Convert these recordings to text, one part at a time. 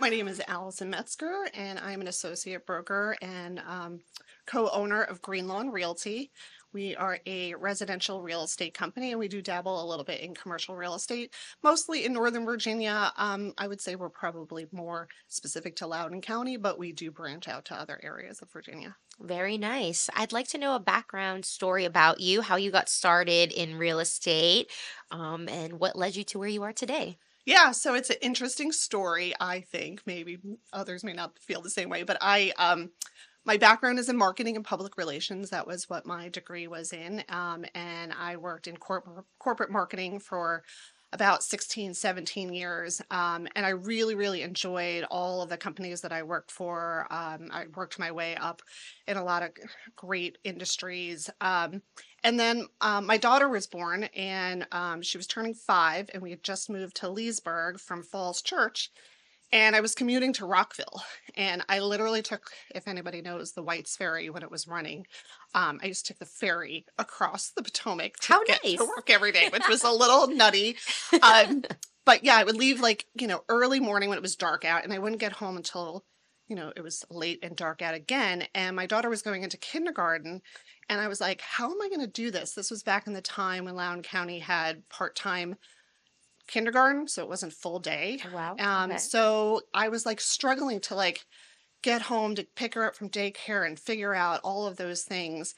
My name is Allison Metzger, and I'm an associate broker and co-owner of Green Lawn Realty. We are a residential real estate company, and we do dabble a little bit in commercial real estate, mostly in Northern Virginia. I would say we're probably more specific to Loudoun County, but we do branch out to other areas of Virginia. Very nice. I'd like to know a background story about you, how you got started in real estate, and what led you to where you are today. Yeah, so it's an interesting story, I think. Maybe others may not feel the same way, but my background is in marketing and public relations. That was what my degree was in. And I worked in corporate marketing for about 16, 17 years. And I really, really enjoyed all of the companies that I worked for. I worked my way up in a lot of great industries. And then my daughter was born, and she was turning 5, and we had just moved to Leesburg from Falls Church. And I was commuting to Rockville, and I literally took, if anybody knows, the White's Ferry when it was running. I used to take the ferry across the Potomac to How get to nice. work every day, which was a little nutty. Um, but yeah, I would leave like, early morning when it was dark out, and I wouldn't get home until, it was late and dark out again. And my daughter was going into kindergarten, and I was like, how am I going to do this? This was back in the time when Loudoun County had part-time kindergarten, so it wasn't full day. Oh, wow. Okay. So I was like struggling to like get home to pick her up from daycare and figure out all of those things.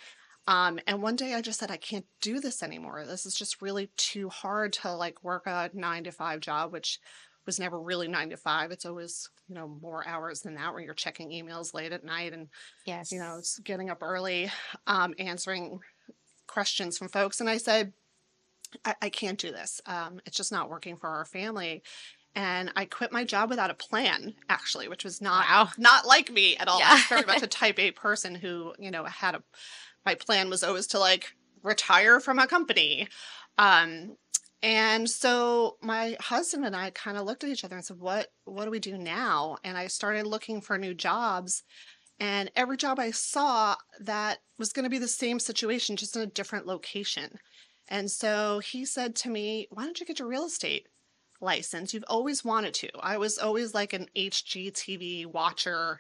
And one day I just said, I can't do this anymore. This is just really too hard to like work a 9 to 5 job, which was never really 9 to 5. It's always, more hours than that where you're checking emails late at night and, Yes. it's getting up early, answering questions from folks. And I said, I can't do this. It's just not working for our family. And I quit my job without a plan, actually, which was not Wow. not like me at all. Yeah. I'm very much a type A person who, had my plan was always to like retire from a company. Um, and so my husband and I kind of looked at each other and said, what do we do now? And I started looking for new jobs. And every job I saw that was going to be the same situation, just in a different location. And so he said to me, why don't you get your real estate license? You've always wanted to. I was always like an HGTV watcher.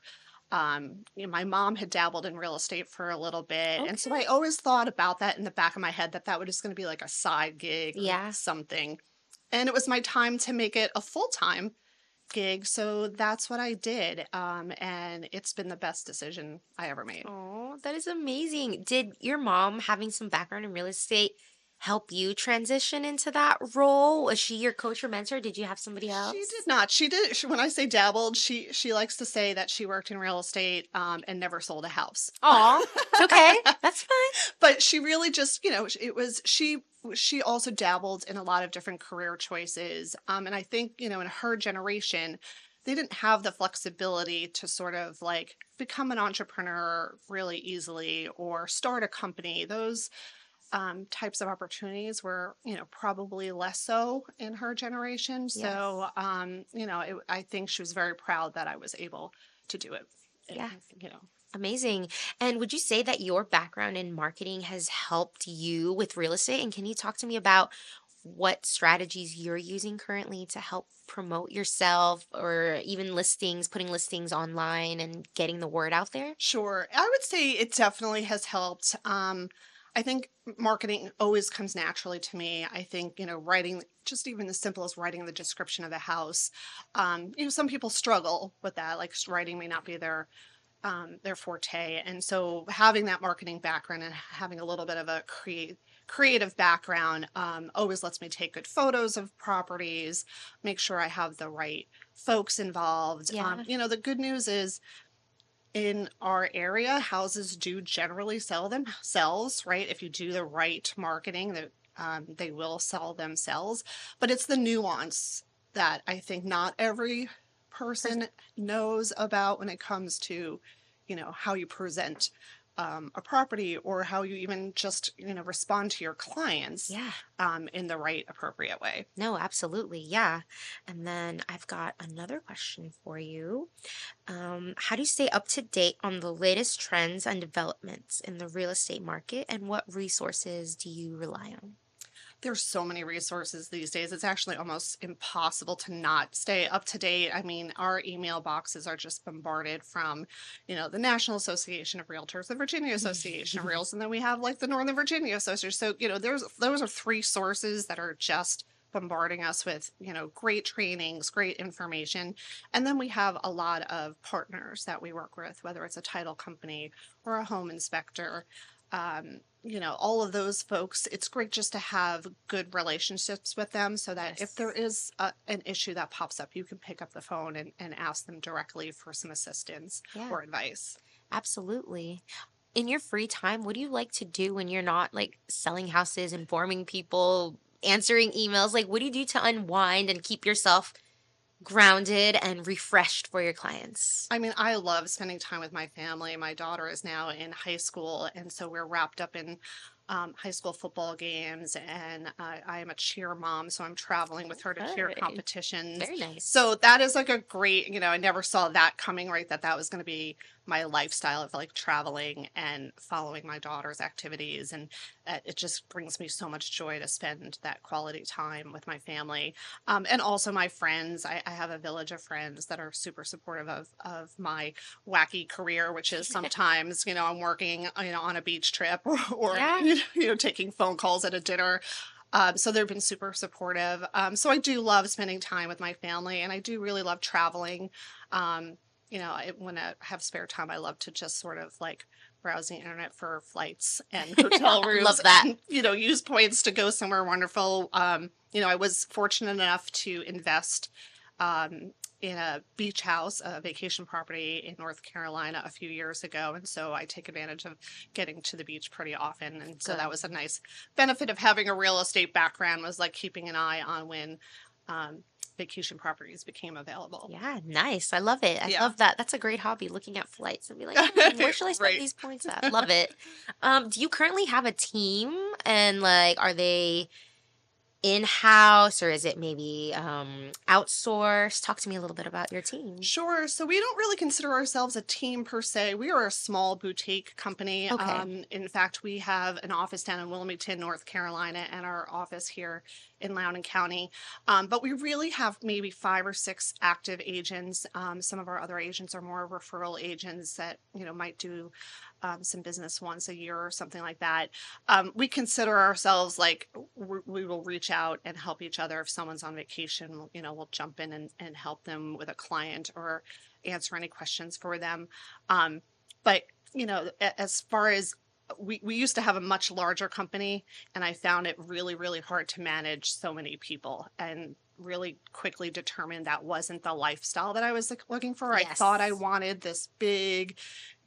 My mom had dabbled in real estate for a little bit. And so I Okay. always thought about that in the back of my head, that was just going to be like a side gig or Yeah. something. And it was my time to make it a full-time gig. So that's what I did. And it's been the best decision I ever made. Oh, that is amazing. Did your mom having some background in real estate help you transition into that role? Was she your coach or mentor? Did you have somebody She did else? not. She did. When I say dabbled, she likes to say that she worked in real estate and never sold a house. Aw, okay. That's fine. But she really just, it was she also dabbled in a lot of different career choices. And I think, in her generation, they didn't have the flexibility to sort of like become an entrepreneur really easily or start a company. Those types of opportunities were, probably less so in her generation. So, Yes. I think she was very proud that I was able to do it. And, Yeah. you know, Amazing. And would you say that your background in marketing has helped you with real estate? And can you talk to me about what strategies you're using currently to help promote yourself or even listings, putting listings online and getting the word out there? Sure. I would say it definitely has helped. I think marketing always comes naturally to me. I think, writing, just even as simple as writing the description of the house. Some people struggle with that. Like writing may not be their forte. And so having that marketing background and having a little bit of a creative background always lets me take good photos of properties, make sure I have the right folks involved. Yeah. The good news is in our area, houses do generally sell themselves, right? If you do the right marketing, that they will sell themselves. But it's the nuance that I think not every person knows about when it comes to, how you present a property or how you even just, respond to your clients Yeah. in the right appropriate way. No, absolutely. Yeah. And then I've got another question for you. How do you stay up to date on the latest trends and developments in the real estate market, and what resources do you rely on? There's so many resources these days. It's actually almost impossible to not stay up to date. I mean, our email boxes are just bombarded from, the National Association of Realtors, the Virginia Association of Realtors, and then we have like the Northern Virginia Association. So, there's those are three sources that are just bombarding us with, great trainings, great information. And then we have a lot of partners that we work with, whether it's a title company or a home inspector. All of those folks, it's great just to have good relationships with them so that if there Yes. is an issue that pops up, you can pick up the phone and ask them directly for some assistance Yeah, or advice. absolutely. In your free time, what do you like to do when you're not like selling houses, informing people, answering emails? Like, what do you do to unwind and keep yourself grounded and refreshed for your clients? I mean, I love spending time with my family. My daughter is now in high school, and so we're wrapped up in high school football games. And I am a cheer mom, so I'm traveling with her to cheer Okay. competitions. Very nice. So that is like a great, I never saw that coming, right? That was going to be my lifestyle of like traveling and following my daughter's activities. And it just brings me so much joy to spend that quality time with my family. And also my friends. I have a village of friends that are super supportive of my wacky career, which is sometimes, I'm working, on a beach trip or Yeah. taking phone calls at a dinner. So they've been super supportive. So I do love spending time with my family, and I do really love traveling. When I have spare time, I love to just sort of like browse the internet for flights and hotel I rooms love that. and, use points to go somewhere wonderful. I was fortunate enough to invest um, in a beach house, a vacation property in North Carolina a few years ago. And so I take advantage of getting to the beach pretty often. And so that Good. was a nice benefit of having a real estate background, was like keeping an eye on when um, vacation properties became available. Yeah, nice. I love it. I Yeah. love that. That's a great hobby, looking at flights and be like, where should I spend Right. these points at? Love it. Do you currently have a team, and like, are they in-house or is it maybe outsourced? Talk to me a little bit about your team. Sure. So we don't really consider ourselves a team per se. We are a small boutique company. Okay. In fact, we have an office down in Wilmington, North Carolina, and our office here in Loudoun County. But we really have maybe 5 or 6 active agents. Some of our other agents are more referral agents that might do some business once a year or something like that. We consider ourselves like we will reach out and help each other. If someone's on vacation, we'll jump in and help them with a client or answer any questions for them. Um, but, as far as we used to have a much larger company, and I found it really, really hard to manage so many people, and really quickly determined that wasn't the lifestyle that I was like, looking for. I thought I Yes. wanted this big,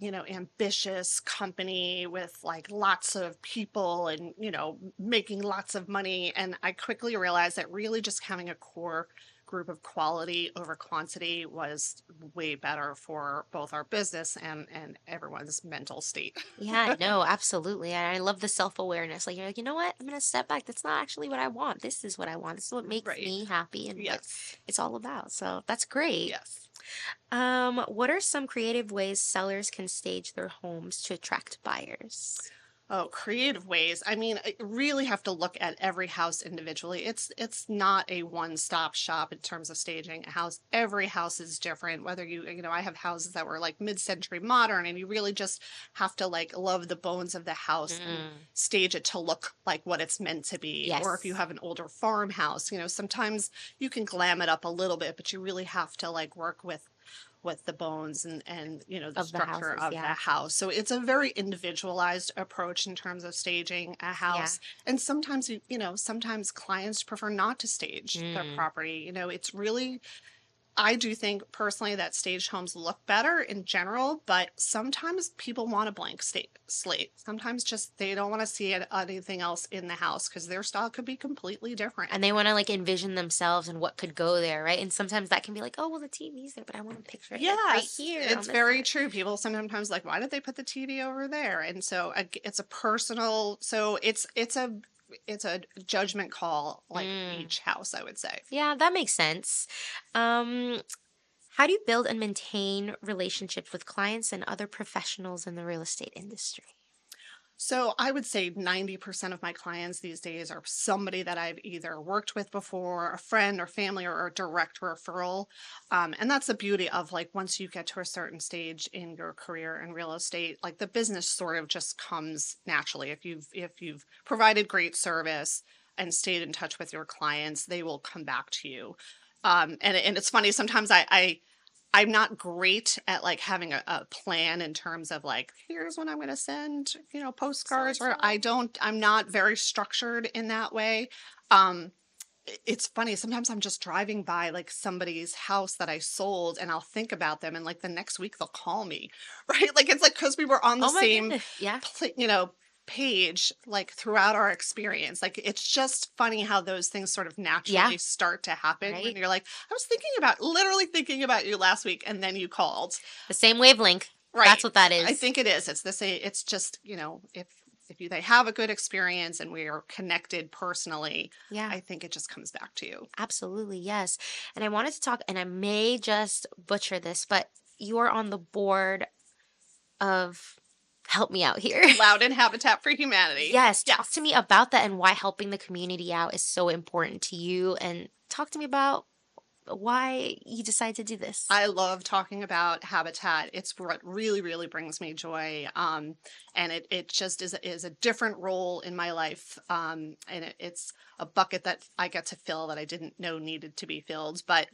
ambitious company with like lots of people and, making lots of money. And I quickly realized that really just having a core group of quality over quantity was way better for both our business and everyone's mental state. Yeah, no, absolutely. And I love the self-awareness. Like, you're like, you know what? I'm gonna step back. That's not actually what I want. This is what I want. This is what makes Right. me happy and what Yes. it's all about. So that's great. Yes. What are some creative ways sellers can stage their homes to attract buyers? Oh, creative ways. I mean, I really have to look at every house individually. It's not a one-stop shop in terms of staging a house. Every house is different. Whether I have houses that were like mid-century modern, and you really just have to like love the bones of the house and Mm, stage it to look like what it's meant to be. Or if you yes, have an older farmhouse, sometimes you can glam it up a little bit, but you really have to like work with the bones and the of the structure houses. of the Yeah. house. So it's a very individualized approach in terms of staging a Yeah. house. And sometimes sometimes clients prefer not to stage their Mm. property. It's really, I do think personally that staged homes look better in general, but sometimes people want a blank slate. Sometimes just they don't want to see anything else in the house because their style could be completely different. And they want to like envision themselves and what could go there, right? And sometimes that can be like, oh, well, the TV's there, but I want to picture it like right Yes, here on it's this very side. true. People sometimes like, why did they put the TV over there? And so it's a personal, so it's a judgment call, like Mm. each house, I would say. Yeah, that makes sense. Um, how do you build and maintain relationships with clients and other professionals in the real estate industry? So I would say 90% of my clients these days are somebody that I've either worked with before, a friend or family, or a direct referral. And that's the beauty of like once you get to a certain stage in your career in real estate, like the business sort of just comes naturally. If you've provided great service and stayed in touch with your clients, they will come back to you. And it's funny sometimes I'm not great at like having a plan in terms of like, here's when I'm going to send, So postcards, it's or all I'm not very structured in that way. Um, it's funny. Sometimes I'm just driving by like somebody's house that I sold and I'll think about them and like the next week they'll call me, right? Like it's like because we were on the oh my same, goodness. Yeah. page like throughout our experience. Like it's just funny how those things sort of Yeah. naturally start to happen when Right. you're like, I was literally thinking about you last week and then you called. The same wavelength. That's Right. what that I is. think it is. It's the same. It's just, if they have a good experience and we are connected personally, Yeah. I think it just comes back to you. Absolutely, yes. And I wanted to talk, and I may just butcher this, but you are on the board of, help me out here. Loudoun Habitat for Humanity. Yes, talk to Yes. me about that and why helping the community out is so important to you. And talk to me about why you decided to do this. I love talking about habitat. It's what really, really brings me joy. And it just is a different role in my life. And it's a bucket that I get to fill that I didn't know needed to be filled. But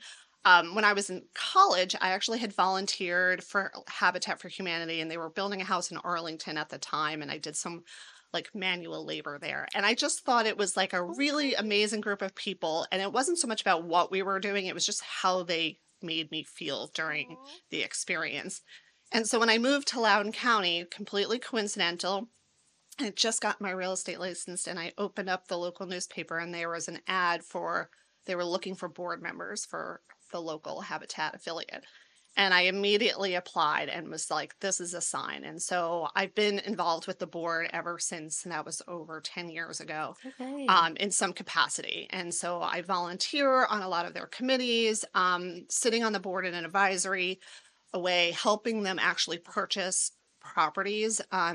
when I was in college, I actually had volunteered for Habitat for Humanity, and they were building a house in Arlington at the time. And I did some like manual labor there. And I just thought it was like a really Okay. amazing group of people. And it wasn't so much about what we were doing, it was just how they made me feel during Aw. the experience. And so when I moved to Loudoun County, completely coincidental, I had just got my real estate license and I opened up the local newspaper and there was an ad for, they were looking for board members for the local Habitat affiliate. And I immediately applied and was like, this is a sign. And so I've been involved with the board ever since, and that was over 10 years ago, Okay. in some capacity. And so I volunteer on a lot of their committees, sitting on the board in an advisory way, helping them actually purchase properties. A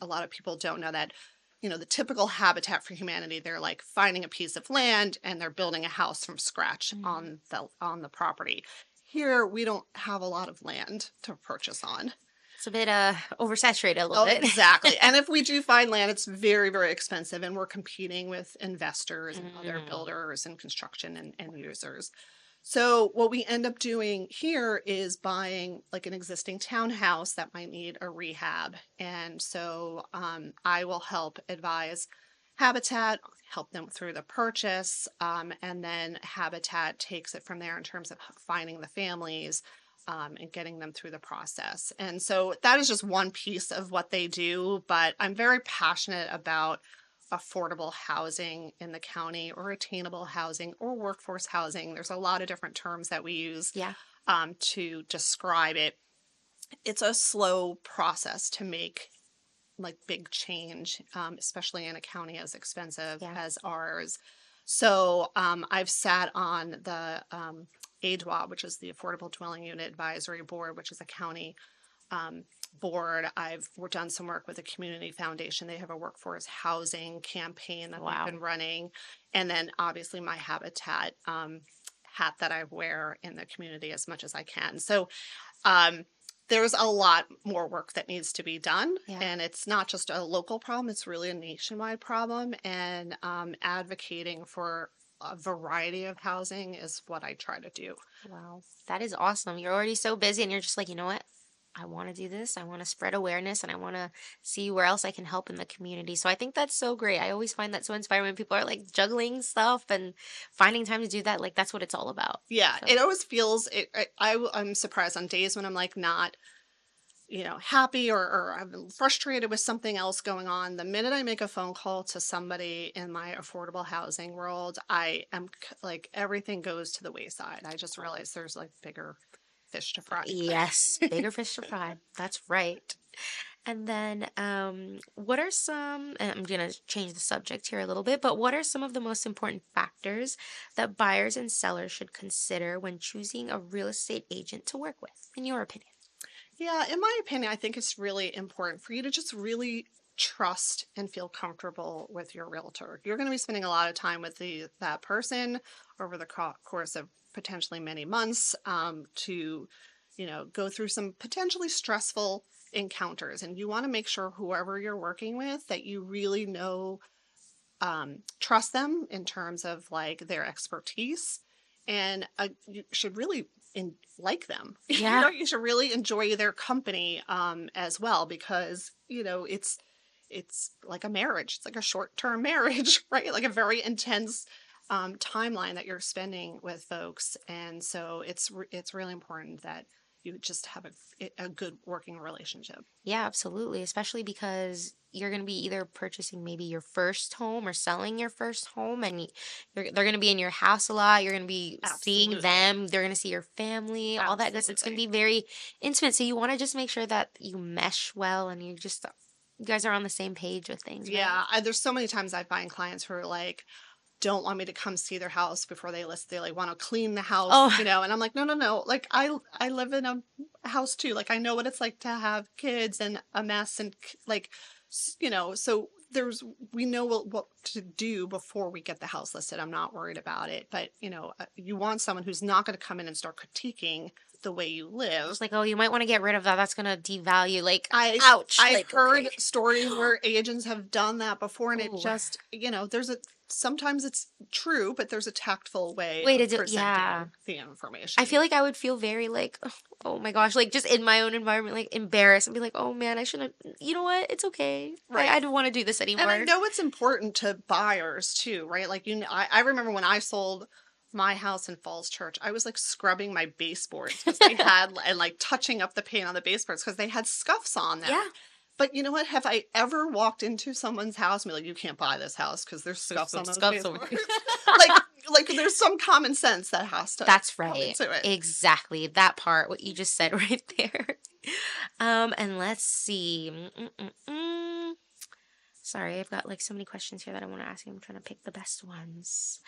lot of people don't know that, the typical Habitat for Humanity, they're like finding a piece of land and they're building a house from scratch Mhm. on the property. Here, we don't have a lot of land to purchase on. It's a bit oversaturated a little Oh, bit. exactly. And if we do find land, it's very, very expensive, and we're competing with investors and other Mm. builders and construction and users. So what we end up doing here is buying like an existing townhouse that might need a rehab. And so I will help advise Habitat, help them through the purchase, and then Habitat takes it from there in terms of finding the families, and getting them through the process. And so that is just one piece of what they do, but I'm very passionate about affordable housing in the county, or attainable housing, or workforce housing. There's a lot of different terms that we use Yeah. to describe it. It's a slow process to make like big change, especially in a county as expensive Yeah. as ours. So I've sat on the ADWA, which is the Affordable Dwelling Unit Advisory Board, which is a county um, board. We're done some work with the Community Foundation. They have a workforce housing campaign that they've Wow. been running, and then obviously my Habitat hat that I wear in the community as much as I can. So um, there's a lot more work that needs to be done, Yeah. and it's not just a local problem, it's really a nationwide problem. And advocating for a variety of housing is what I try to do. Wow. That is awesome. You're already so busy and you're just like, you know what? I want to do this. I want to spread awareness and I want to see where else I can help in the community. So I think that's so great. I always find that so inspiring when people are like juggling stuff and finding time to do that. Like that's what it's all about. Yeah, So, it always feels it. I'm surprised on days when I'm like not, happy, or I'm frustrated with something else going on. The minute I make a phone call to somebody in my affordable housing world, I am like everything goes to the wayside. I just realize there's like bigger fish to fry. yes, bigger fish to fry. That's right. And then, what are some, and I'm going to change the subject here a little bit, but what are some of the most important factors that buyers and sellers should consider when choosing a real estate agent to work with, in your opinion? Yeah, in my opinion, I think it's really important for you to just really trust and feel comfortable with your realtor. You're going to be spending a lot of time with that person over the course of potentially many months, to, go through some potentially stressful encounters. And you want to make sure whoever you're working with that you really know, trust them in terms of like their expertise, and you should really like them. Yeah. You should really enjoy their company, as well, because it's like a marriage. It's like a short-term marriage, right? Like a very intense, timeline that you're spending with folks, and so it's really important that you just have a good working relationship. Yeah, absolutely. Especially because you're going to be either purchasing maybe your first home or selling your first home, and they're going to be in your house a lot. You're going to be seeing Absolutely. them. They're going to see your family, all that good stuff. It's going to Absolutely. be very intimate. So you want to just make sure that you mesh well and you guys are on the same page with things, right? Yeah, there's so many times I find clients who are like, don't want me to come see their house before they list. They like want to clean the house, Oh, and I'm like, no, no, no. Like I live in a house too. Like I know what it's like to have kids and a mess, and like, so we know what to do before we get the house listed. I'm not worried about it, but you want someone who's not going to come in and start critiquing the way you live. it's like, oh, you might want to get rid of that. That's going to devalue. Like, I ouch. I've Like, heard okay. stories where agents have done that before, and it Oh, just, there's a sometimes it's true, but there's a tactful way way to of do, yeah. presenting the I information. feel like I would feel very like, oh my gosh, like just in my own environment, like embarrassed and be like, oh man, I shouldn't. You know what? It's okay. I Right. don't want to do this And I anymore. know it's important to buyers too, right? Like, I remember when I sold my house in Falls Church, I was like scrubbing my baseboards because they had, and like touching up the paint on the baseboards because they had scuffs on them. Yeah. But you know what? Have I ever walked into someone's house and be like, "You can't buy this house because there's There's scuffs some on those scuffs over baseboards"? here. like, there's some common sense that has to That's come right. into it. Exactly. That part, what you just said right there. And let's see. Sorry, I've got like so many questions here that I want to ask you. I'm trying to pick the best ones.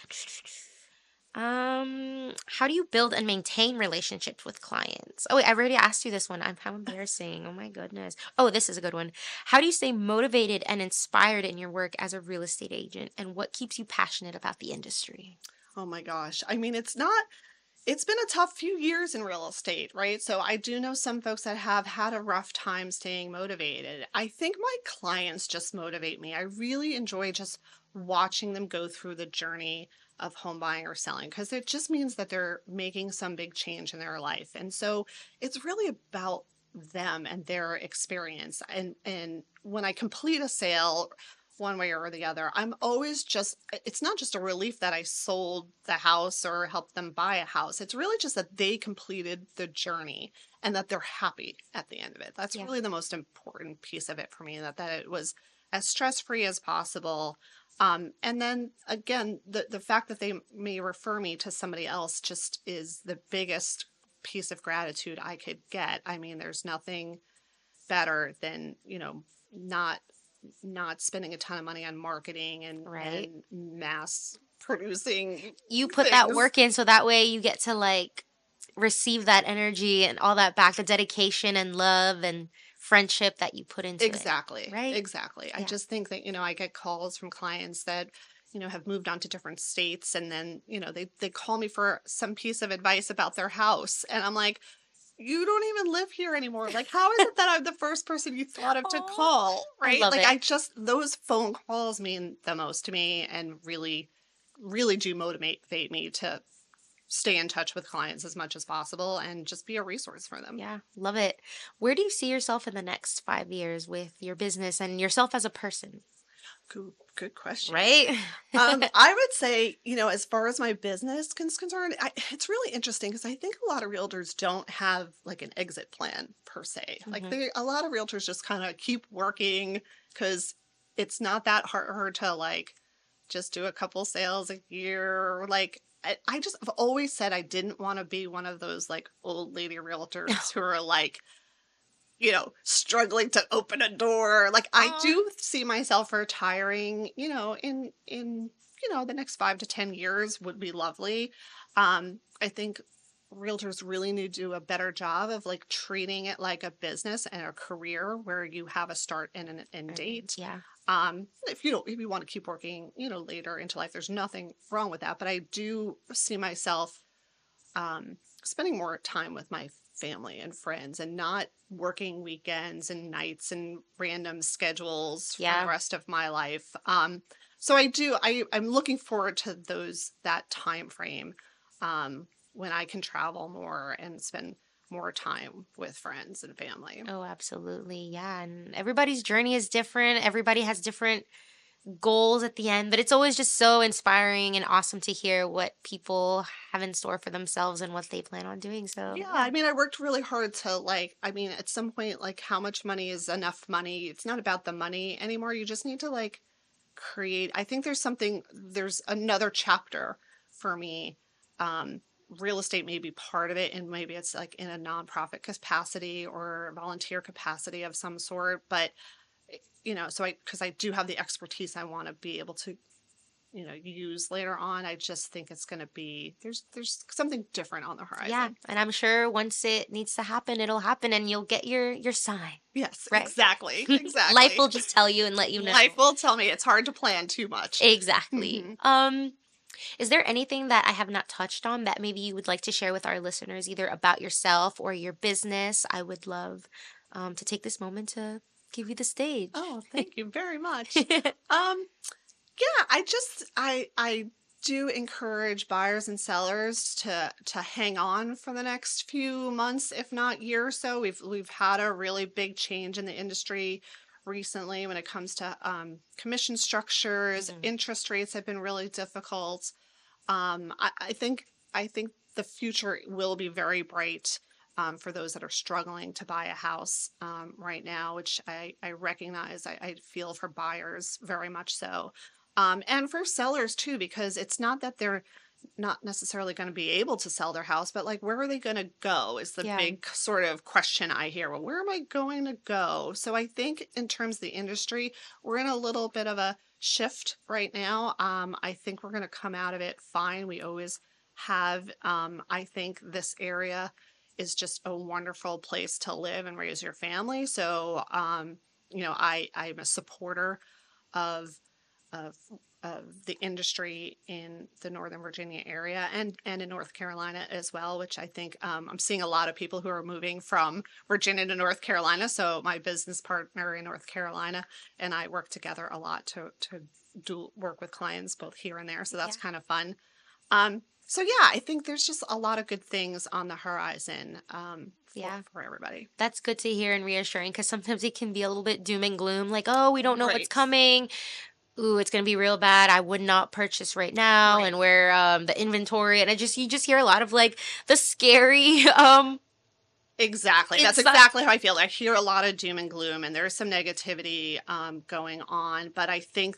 How do you build and maintain relationships with clients? Oh, wait, I've already asked you this one. How embarrassing. Oh my goodness. Oh, this is a good one. How do you stay motivated and inspired in your work as a real estate agent? And what keeps you passionate about the industry? Oh my gosh. I mean, it's been a tough few years in real estate, right? So I do know some folks that have had a rough time staying motivated. I think my clients just motivate me. I really enjoy just watching them go through the journey of home buying or selling because it just means that they're making some big change in their life. And so it's really about them and their experience. And when I complete a sale one way or the other, I'm always just, it's not just a relief that I sold the house or helped them buy a house. It's really just that they completed the journey and that they're happy at the end of it. That's Yeah. really the most important piece of it for me, that it was as stress-free as possible. And then again, the fact that they may refer me to somebody else just is the biggest piece of gratitude I could get. I mean, there's nothing better than, not spending a ton of money on marketing Right. and mass producing You put that things. work in so that way you get to like receive that energy and all that back, the dedication and love and friendship that you put into it. Exactly. Right? Exactly. I Yeah. just think that, I get calls from clients that, have moved on to different states, and then, they call me for some piece of advice about their house. And I'm like, you don't even live here anymore. Like, how is it that I'm the first person you thought of to Oh, call? I Right? love Like, it. those phone calls mean the most to me and really, really do motivate me to stay in touch with clients as much as possible and just be a resource for them. Yeah, love it. Where do you see yourself in the next 5 years with your business and yourself as a person? Good question. Right? I would say, as far as my business is concerned, it's really interesting because I think a lot of realtors don't have like an exit plan per se. Like Mhm. a lot of realtors just kind of keep working because it's not that hard to like just do a couple sales a year. Like I just have always said I didn't want to be one of those like old lady realtors who are like, struggling to open a door. Like I Oh, do see myself retiring, in the next 5 to 10 years would be lovely. I think realtors really need to do a better job of like treating it like a business and a career where you have a start and an end date. Yeah. If you want to keep working, later into life, there's nothing wrong with that. But I do see myself spending more time with my family and friends and not working weekends and nights and random schedules for the Yeah. rest of my life. So I'm looking forward to that time frame when I can travel more and spend more time with friends and family. Oh, absolutely. Yeah. And everybody's journey is different. Everybody has different goals at the end, but it's always just so inspiring and awesome to hear what people have in store for themselves and what they plan on doing. So, Yeah, yeah. I mean, I worked really hard to at some point, like, how much money is enough money? It's not about the money anymore. You just need to like create. I think there's another chapter for me. Um, Real estate may be part of it, and maybe it's like in a nonprofit capacity or volunteer capacity of some sort. But, because I do have the expertise I want to be able to use later on. I just think it's going to be there's something different on the Yeah. horizon. And I'm sure once it needs to happen, it'll happen and you'll get your sign, Yes, right? exactly, Life exactly. will just tell you and let you Life know. will tell me it's hard to plan too much. Exactly. Hmm. Is there anything that I have not touched on that maybe you would like to share with our listeners, either about yourself or your business? I would love to take this moment to give you the stage. Oh, thank you very much. Um, yeah, I do encourage buyers and sellers to hang on for the next few months, if not year or so. We've had a really big change in the industry recently when it comes to commission structures. Mm, Interest rates have been really difficult. I think the future will be very bright for those that are struggling to buy a house right now, which I recognize. I feel for buyers very much so, and for sellers too, because it's not that they're not necessarily going to be able to sell their house, but like, where are they going to go is the yeah. big sort of question I hear. Well, where am I going to go? So I think in terms of the industry, we're in a little bit of a shift right now. I think we're going to come out of it fine. We always have. I think this area is just a wonderful place to live and raise your family. So, I'm a supporter of of the industry in the Northern Virginia area and in North Carolina as well, which I think I'm seeing a lot of people who are moving from Virginia to North Carolina. So my business partner in North Carolina and I work together a lot to do work with clients both here and there. So Yeah. that's kind of fun. So yeah, I think there's just a lot of good things on the horizon Yeah. for everybody. That's good to hear and reassuring because sometimes it can be a little bit doom and gloom, like, oh, we don't know what's Right. coming. Ooh, it's gonna be real bad. I would not purchase right now, Right. and where the inventory, and you just hear a lot of like the scary Exactly. That's inside. exactly how I feel. I hear a lot of doom and gloom, and there's some negativity going on. But I think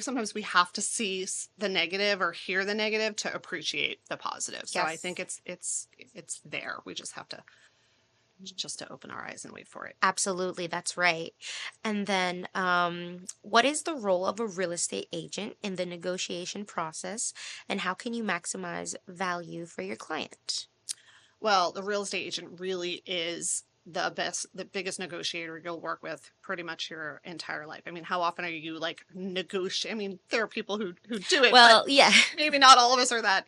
sometimes we have to see the negative or hear the negative to appreciate the positive. So I think Yes, it's there. We just have to open our eyes and wait for it. absolutely, that's right. And then, what is the role of a real estate agent in the negotiation process, and how can you maximize value for your client? Well, the real estate agent really is the biggest negotiator you'll work with pretty much your entire life. I mean, how often are you like negotiate? I mean, there are people who do it, but Well, yeah, maybe not all of us are that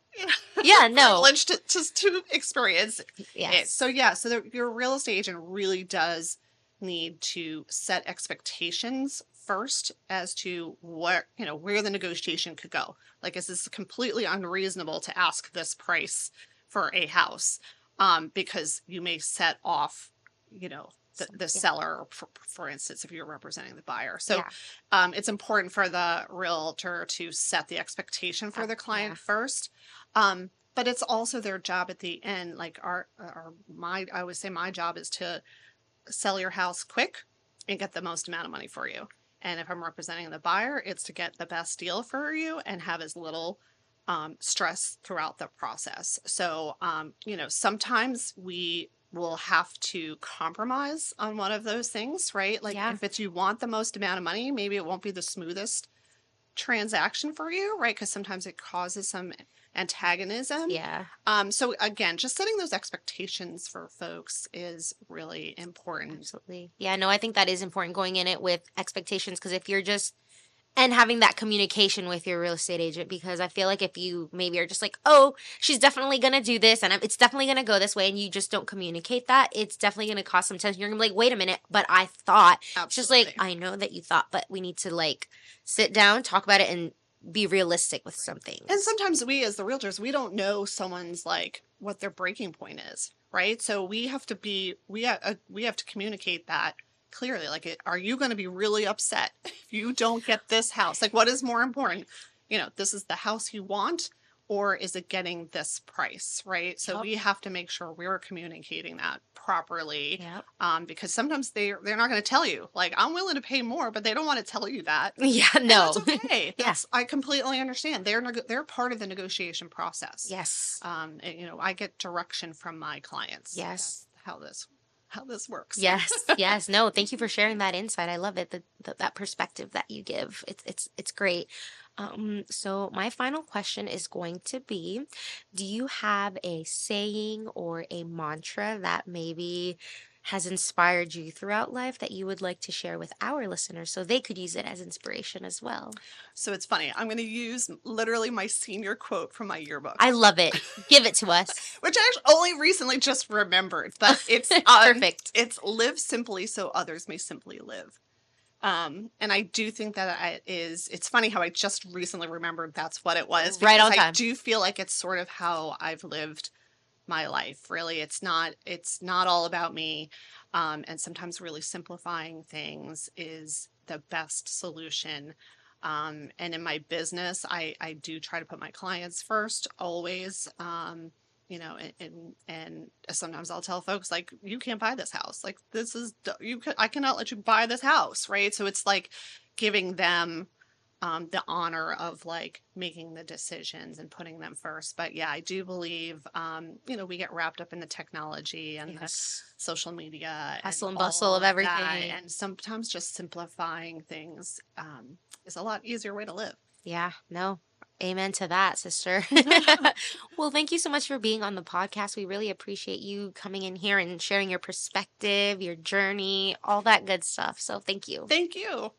yeah, no, privileged to experience it. So yes, yeah, your real estate agent really does need to set expectations first as to where the negotiation could go. Like, is this completely unreasonable to ask this price for a house? Because you may set off, the yeah, seller, for instance, if you're representing the buyer. So yeah, it's important for the realtor to set the expectation for the yeah, client first. But it's also their job at the end. Like I always say my job is to sell your house quick and get the most amount of money for you. And if I'm representing the buyer, it's to get the best deal for you and have as little stress throughout the process. So, sometimes we will have to compromise on one of those things, right? Like yeah, if it's you want the most amount of money, maybe it won't be the smoothest transaction for you, right? Because sometimes it causes some antagonism. Yeah. So again, just setting those expectations for folks is really important. Absolutely. Yeah, no, I think that is important going in it with expectations because if you're just and having that communication with your real estate agent because I feel like if you maybe are just like, "Oh, she's definitely going to do this and it's definitely going to go this way," and you just don't communicate that, it's definitely going to cause some tension. You're going to be like, "Wait a minute, but I thought." It's just like, Absolutely. "I know that you thought, but we need to like sit down, talk about it and be realistic with some And things." sometimes we as the realtors, we don't know someone's like what their breaking point is, right? So we have to be we have to communicate that clearly. Like, are you going to be really upset if you don't get this house? Like, what is more important? This is the house you want, or is it getting this price, right? So Yep. we have to make sure we're communicating that properly, Yep. because sometimes they're not going to tell you. Like, I'm willing to pay more, but they don't want to tell you that. Yeah, And that's no. okay. Yeah. I completely understand. They're part of the negotiation process. Yes. And, I get direction from my clients. Yes. That's how this works. Yes, yes. No, thank you for sharing that insight. I love it. That perspective that you give. It's great. So my final question is going to be, do you have a saying or a mantra that maybe has inspired you throughout life that you would like to share with our listeners so they could use it as inspiration as well? So it's funny. I'm going to use literally my senior quote from my yearbook, I love it. Give it to us. which I actually only recently just remembered. But it's Perfect. it's live simply so others may simply live. And I do think that it's funny how I just recently remembered that's what it was, Right because on I time. do feel like it's sort of how I've lived my life. Really, it's not all about me. And sometimes really simplifying things is the best solution. And in my business, I do try to put my clients first always. And sometimes I'll tell folks like, you can't buy this house. Like, I cannot let you buy this house, right? So it's like giving them the honor of like making the decisions and putting them first. But yeah, I do believe, we get wrapped up in the technology and the Yes. social media and Hustle and bustle all of of that. everything. And sometimes just simplifying things is a lot easier way to live. Yeah, no. Amen to that, sister. Well, thank you so much for being on the podcast. We really appreciate you coming in here and sharing your perspective, your journey, all that good stuff. So, thank you. Thank you.